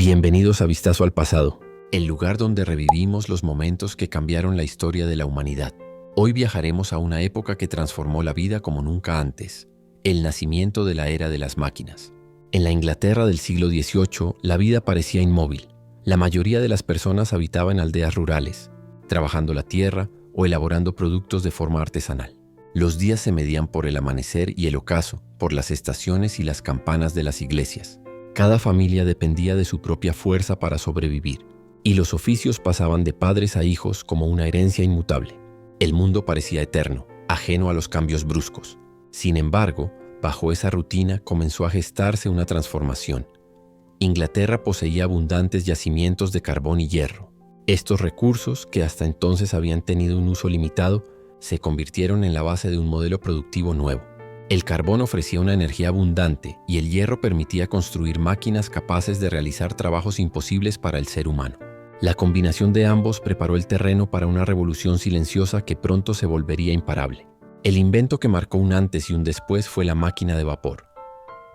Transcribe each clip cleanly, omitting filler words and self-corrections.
Bienvenidos a Vistazo al Pasado, el lugar donde revivimos los momentos que cambiaron la historia de la humanidad. Hoy viajaremos a una época que transformó la vida como nunca antes, el nacimiento de la era de las máquinas. En la Inglaterra del siglo XVIII, la vida parecía inmóvil. La mayoría de las personas habitaba en aldeas rurales, trabajando la tierra o elaborando productos de forma artesanal. Los días se medían por el amanecer y el ocaso, por las estaciones y las campanas de las iglesias. Cada familia dependía de su propia fuerza para sobrevivir, y los oficios pasaban de padres a hijos como una herencia inmutable. El mundo parecía eterno, ajeno a los cambios bruscos. Sin embargo, bajo esa rutina comenzó a gestarse una transformación. Inglaterra poseía abundantes yacimientos de carbón y hierro. Estos recursos, que hasta entonces habían tenido un uso limitado, se convirtieron en la base de un modelo productivo nuevo. El carbón ofrecía una energía abundante y el hierro permitía construir máquinas capaces de realizar trabajos imposibles para el ser humano. La combinación de ambos preparó el terreno para una revolución silenciosa que pronto se volvería imparable. El invento que marcó un antes y un después fue la máquina de vapor.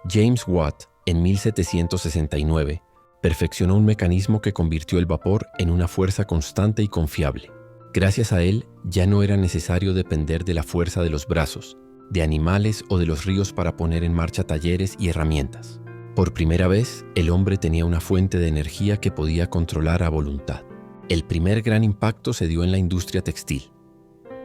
James Watt, en 1769, perfeccionó un mecanismo que convirtió el vapor en una fuerza constante y confiable. Gracias a él, ya no era necesario depender de la fuerza de los brazos, de animales o de los ríos para poner en marcha talleres y herramientas. Por primera vez, el hombre tenía una fuente de energía que podía controlar a voluntad. El primer gran impacto se dio en la industria textil.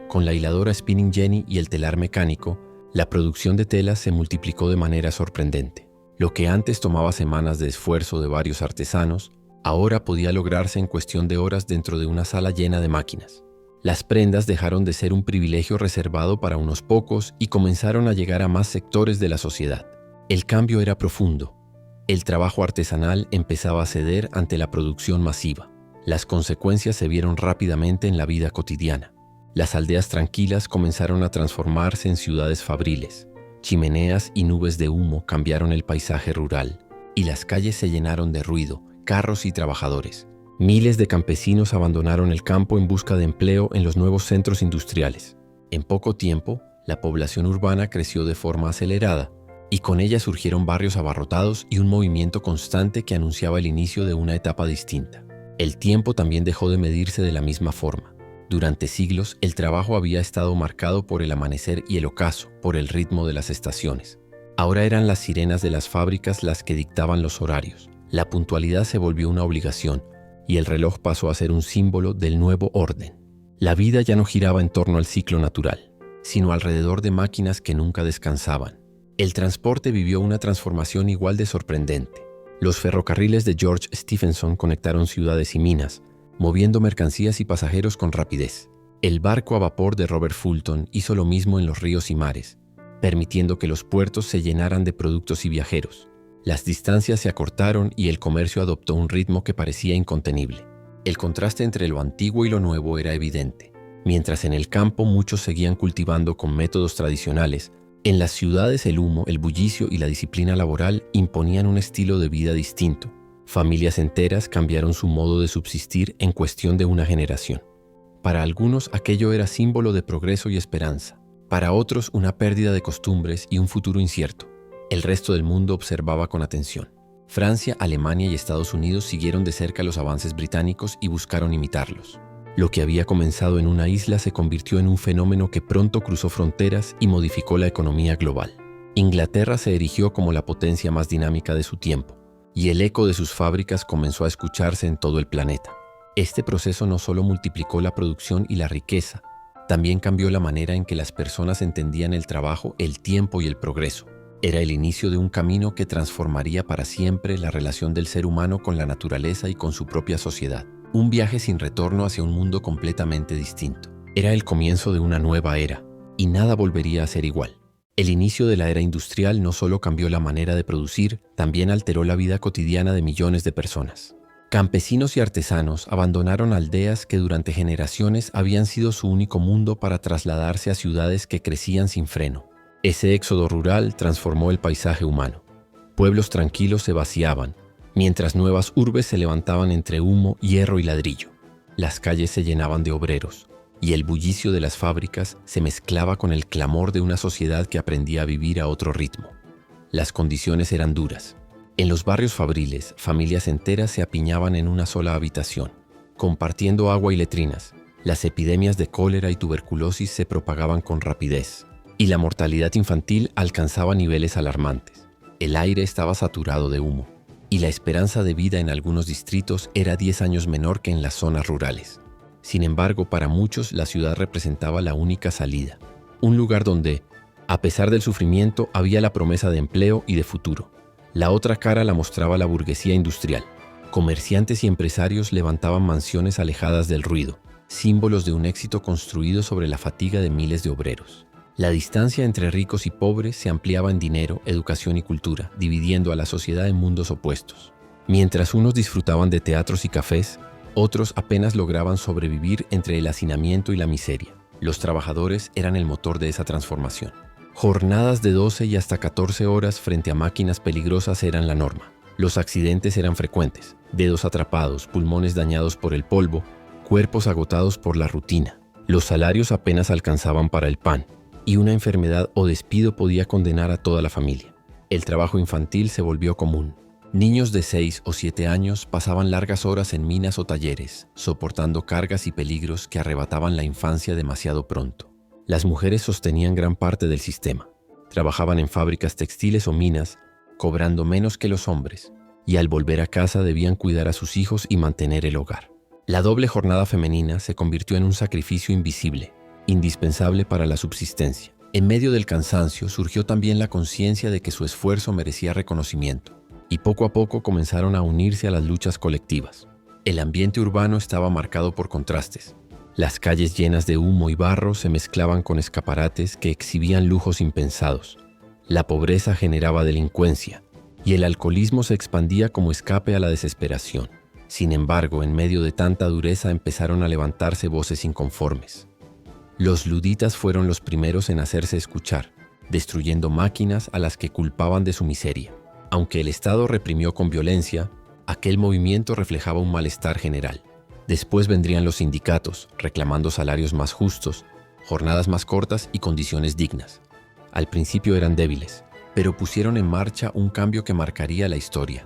Con la hiladora Spinning Jenny y el telar mecánico, la producción de telas se multiplicó de manera sorprendente. Lo que antes tomaba semanas de esfuerzo de varios artesanos, ahora podía lograrse en cuestión de horas dentro de una sala llena de máquinas. Las prendas dejaron de ser un privilegio reservado para unos pocos y comenzaron a llegar a más sectores de la sociedad. El cambio era profundo. El trabajo artesanal empezaba a ceder ante la producción masiva. Las consecuencias se vieron rápidamente en la vida cotidiana. Las aldeas tranquilas comenzaron a transformarse en ciudades fabriles. Chimeneas y nubes de humo cambiaron el paisaje rural, y las calles se llenaron de ruido, carros y trabajadores. Miles de campesinos abandonaron el campo en busca de empleo en los nuevos centros industriales. En poco tiempo, la población urbana creció de forma acelerada, y con ella surgieron barrios abarrotados y un movimiento constante que anunciaba el inicio de una etapa distinta. El tiempo también dejó de medirse de la misma forma. Durante siglos, el trabajo había estado marcado por el amanecer y el ocaso, por el ritmo de las estaciones. Ahora eran las sirenas de las fábricas las que dictaban los horarios. La puntualidad se volvió una obligación, y el reloj pasó a ser un símbolo del nuevo orden. La vida ya no giraba en torno al ciclo natural, sino alrededor de máquinas que nunca descansaban. El transporte vivió una transformación igual de sorprendente. Los ferrocarriles de George Stephenson conectaron ciudades y minas, moviendo mercancías y pasajeros con rapidez. El barco a vapor de Robert Fulton hizo lo mismo en los ríos y mares, permitiendo que los puertos se llenaran de productos y viajeros. Las distancias se acortaron y el comercio adoptó un ritmo que parecía incontenible. El contraste entre lo antiguo y lo nuevo era evidente. Mientras en el campo muchos seguían cultivando con métodos tradicionales, en las ciudades el humo, el bullicio y la disciplina laboral imponían un estilo de vida distinto. Familias enteras cambiaron su modo de subsistir en cuestión de una generación. Para algunos aquello era símbolo de progreso y esperanza. Para otros una pérdida de costumbres y un futuro incierto. El resto del mundo observaba con atención. Francia, Alemania y Estados Unidos siguieron de cerca los avances británicos y buscaron imitarlos. Lo que había comenzado en una isla se convirtió en un fenómeno que pronto cruzó fronteras y modificó la economía global. Inglaterra se erigió como la potencia más dinámica de su tiempo, y el eco de sus fábricas comenzó a escucharse en todo el planeta. Este proceso no solo multiplicó la producción y la riqueza, también cambió la manera en que las personas entendían el trabajo, el tiempo y el progreso. Era el inicio de un camino que transformaría para siempre la relación del ser humano con la naturaleza y con su propia sociedad. Un viaje sin retorno hacia un mundo completamente distinto. Era el comienzo de una nueva era, y nada volvería a ser igual. El inicio de la era industrial no solo cambió la manera de producir, también alteró la vida cotidiana de millones de personas. Campesinos y artesanos abandonaron aldeas que durante generaciones habían sido su único mundo para trasladarse a ciudades que crecían sin freno. Ese éxodo rural transformó el paisaje humano. Pueblos tranquilos se vaciaban, mientras nuevas urbes se levantaban entre humo, hierro y ladrillo. Las calles se llenaban de obreros, y el bullicio de las fábricas se mezclaba con el clamor de una sociedad que aprendía a vivir a otro ritmo. Las condiciones eran duras. En los barrios fabriles, familias enteras se apiñaban en una sola habitación, compartiendo agua y letrinas. Las epidemias de cólera y tuberculosis se propagaban con rapidez, y la mortalidad infantil alcanzaba niveles alarmantes. El aire estaba saturado de humo, y la esperanza de vida en algunos distritos era 10 años menor que en las zonas rurales. Sin embargo, para muchos la ciudad representaba la única salida, un lugar donde, a pesar del sufrimiento, había la promesa de empleo y de futuro. La otra cara la mostraba la burguesía industrial. Comerciantes y empresarios levantaban mansiones alejadas del ruido, símbolos de un éxito construido sobre la fatiga de miles de obreros. La distancia entre ricos y pobres se ampliaba en dinero, educación y cultura, dividiendo a la sociedad en mundos opuestos. Mientras unos disfrutaban de teatros y cafés, otros apenas lograban sobrevivir entre el hacinamiento y la miseria. Los trabajadores eran el motor de esa transformación. Jornadas de 12 y hasta 14 horas frente a máquinas peligrosas eran la norma. Los accidentes eran frecuentes: dedos atrapados, pulmones dañados por el polvo, cuerpos agotados por la rutina. Los salarios apenas alcanzaban para el pan, y una enfermedad o despido podía condenar a toda la familia. El trabajo infantil se volvió común. Niños de 6 o 7 años pasaban largas horas en minas o talleres, soportando cargas y peligros que arrebataban la infancia demasiado pronto. Las mujeres sostenían gran parte del sistema. Trabajaban en fábricas textiles o minas, cobrando menos que los hombres, y al volver a casa debían cuidar a sus hijos y mantener el hogar. La doble jornada femenina se convirtió en un sacrificio invisible, indispensable para la subsistencia. En medio del cansancio surgió también la conciencia de que su esfuerzo merecía reconocimiento, y poco a poco comenzaron a unirse a las luchas colectivas. El ambiente urbano estaba marcado por contrastes. Las calles llenas de humo y barro se mezclaban con escaparates que exhibían lujos impensados. La pobreza generaba delincuencia, y el alcoholismo se expandía como escape a la desesperación. Sin embargo, en medio de tanta dureza empezaron a levantarse voces inconformes. Los luditas fueron los primeros en hacerse escuchar, destruyendo máquinas a las que culpaban de su miseria. Aunque el Estado reprimió con violencia, aquel movimiento reflejaba un malestar general. Después vendrían los sindicatos, reclamando salarios más justos, jornadas más cortas y condiciones dignas. Al principio eran débiles, pero pusieron en marcha un cambio que marcaría la historia: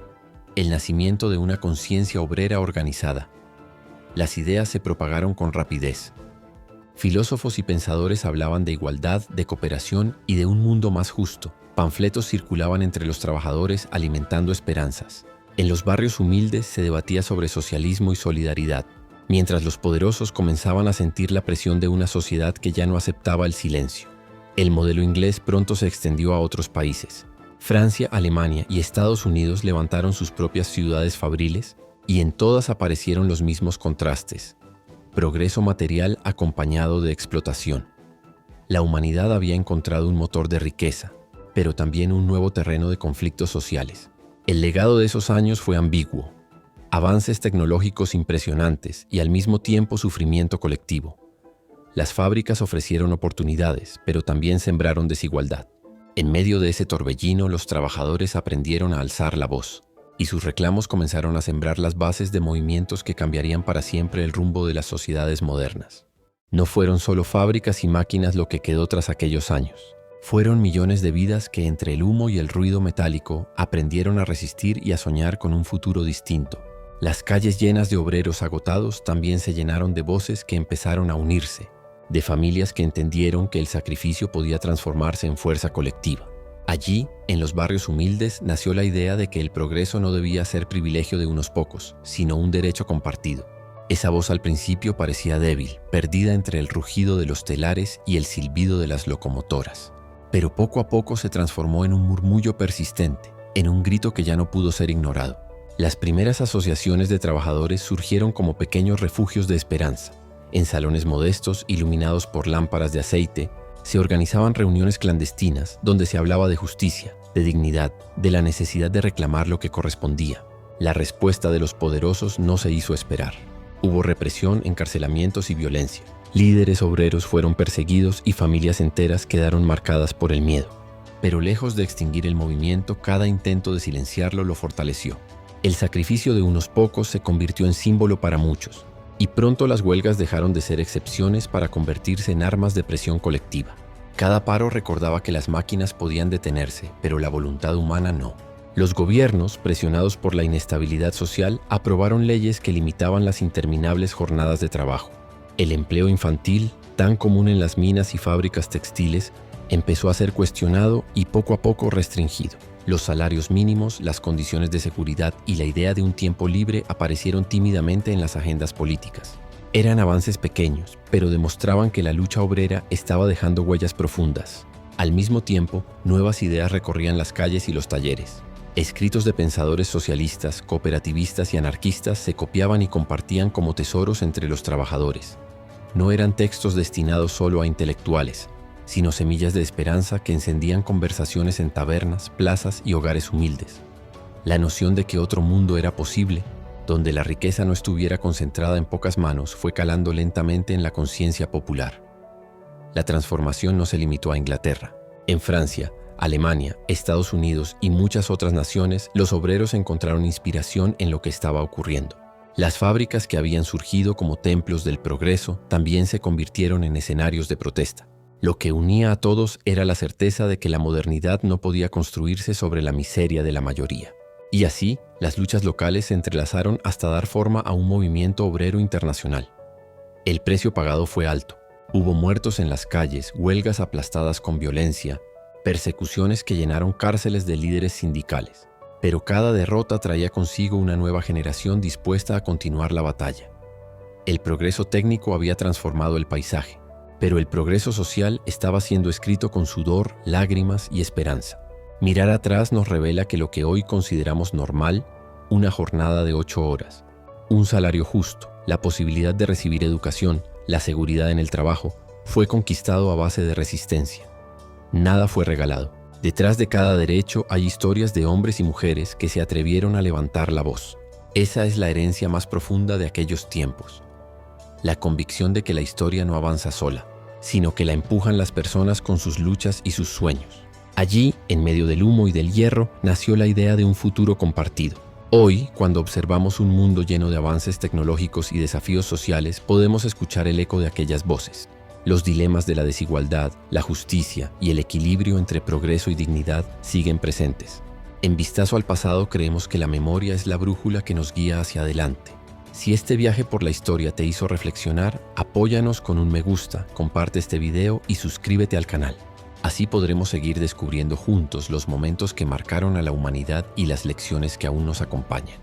el nacimiento de una conciencia obrera organizada. Las ideas se propagaron con rapidez. Filósofos y pensadores hablaban de igualdad, de cooperación y de un mundo más justo. Panfletos circulaban entre los trabajadores alimentando esperanzas. En los barrios humildes se debatía sobre socialismo y solidaridad, mientras los poderosos comenzaban a sentir la presión de una sociedad que ya no aceptaba el silencio. El modelo inglés pronto se extendió a otros países. Francia, Alemania y Estados Unidos levantaron sus propias ciudades fabriles, y en todas aparecieron los mismos contrastes: progreso material acompañado de explotación. La humanidad había encontrado un motor de riqueza, pero también un nuevo terreno de conflictos sociales. El legado de esos años fue ambiguo: avances tecnológicos impresionantes y al mismo tiempo sufrimiento colectivo. Las fábricas ofrecieron oportunidades, pero también sembraron desigualdad. En medio de ese torbellino, los trabajadores aprendieron a alzar la voz, y sus reclamos comenzaron a sembrar las bases de movimientos que cambiarían para siempre el rumbo de las sociedades modernas. No fueron solo fábricas y máquinas lo que quedó tras aquellos años. Fueron millones de vidas que, entre el humo y el ruido metálico, aprendieron a resistir y a soñar con un futuro distinto. Las calles llenas de obreros agotados también se llenaron de voces que empezaron a unirse, de familias que entendieron que el sacrificio podía transformarse en fuerza colectiva. Allí, en los barrios humildes, nació la idea de que el progreso no debía ser privilegio de unos pocos, sino un derecho compartido. Esa voz al principio parecía débil, perdida entre el rugido de los telares y el silbido de las locomotoras. Pero poco a poco se transformó en un murmullo persistente, en un grito que ya no pudo ser ignorado. Las primeras asociaciones de trabajadores surgieron como pequeños refugios de esperanza. En salones modestos, iluminados por lámparas de aceite, se organizaban reuniones clandestinas donde se hablaba de justicia, de dignidad, de la necesidad de reclamar lo que correspondía. La respuesta de los poderosos no se hizo esperar. Hubo represión, encarcelamientos y violencia. Líderes obreros fueron perseguidos y familias enteras quedaron marcadas por el miedo. Pero lejos de extinguir el movimiento, cada intento de silenciarlo lo fortaleció. El sacrificio de unos pocos se convirtió en símbolo para muchos, y pronto las huelgas dejaron de ser excepciones para convertirse en armas de presión colectiva. Cada paro recordaba que las máquinas podían detenerse, pero la voluntad humana no. Los gobiernos, presionados por la inestabilidad social, aprobaron leyes que limitaban las interminables jornadas de trabajo. El empleo infantil, tan común en las minas y fábricas textiles, empezó a ser cuestionado y poco a poco restringido. Los salarios mínimos, las condiciones de seguridad y la idea de un tiempo libre aparecieron tímidamente en las agendas políticas. Eran avances pequeños, pero demostraban que la lucha obrera estaba dejando huellas profundas. Al mismo tiempo, nuevas ideas recorrían las calles y los talleres. Escritos de pensadores socialistas, cooperativistas y anarquistas se copiaban y compartían como tesoros entre los trabajadores. No eran textos destinados solo a intelectuales, sino semillas de esperanza que encendían conversaciones en tabernas, plazas y hogares humildes. La noción de que otro mundo era posible, donde la riqueza no estuviera concentrada en pocas manos, fue calando lentamente en la conciencia popular. La transformación no se limitó a Inglaterra. En Francia, Alemania, Estados Unidos y muchas otras naciones, los obreros encontraron inspiración en lo que estaba ocurriendo. Las fábricas que habían surgido como templos del progreso también se convirtieron en escenarios de protesta. Lo que unía a todos era la certeza de que la modernidad no podía construirse sobre la miseria de la mayoría. Y así, las luchas locales se entrelazaron hasta dar forma a un movimiento obrero internacional. El precio pagado fue alto. Hubo muertos en las calles, huelgas aplastadas con violencia, persecuciones que llenaron cárceles de líderes sindicales. Pero cada derrota traía consigo una nueva generación dispuesta a continuar la batalla. El progreso técnico había transformado el paisaje, pero el progreso social estaba siendo escrito con sudor, lágrimas y esperanza. Mirar atrás nos revela que lo que hoy consideramos normal, una jornada de 8 horas, un salario justo, la posibilidad de recibir educación, la seguridad en el trabajo, fue conquistado a base de resistencia. Nada fue regalado. Detrás de cada derecho hay historias de hombres y mujeres que se atrevieron a levantar la voz. Esa es la herencia más profunda de aquellos tiempos. La convicción de que la historia no avanza sola, sino que la empujan las personas con sus luchas y sus sueños. Allí, en medio del humo y del hierro, nació la idea de un futuro compartido. Hoy, cuando observamos un mundo lleno de avances tecnológicos y desafíos sociales, podemos escuchar el eco de aquellas voces. Los dilemas de la desigualdad, la justicia y el equilibrio entre progreso y dignidad siguen presentes. En vistazo al pasado, creemos que la memoria es la brújula que nos guía hacia adelante. Si este viaje por la historia te hizo reflexionar, apóyanos con un me gusta, comparte este video y suscríbete al canal. Así podremos seguir descubriendo juntos los momentos que marcaron a la humanidad y las lecciones que aún nos acompañan.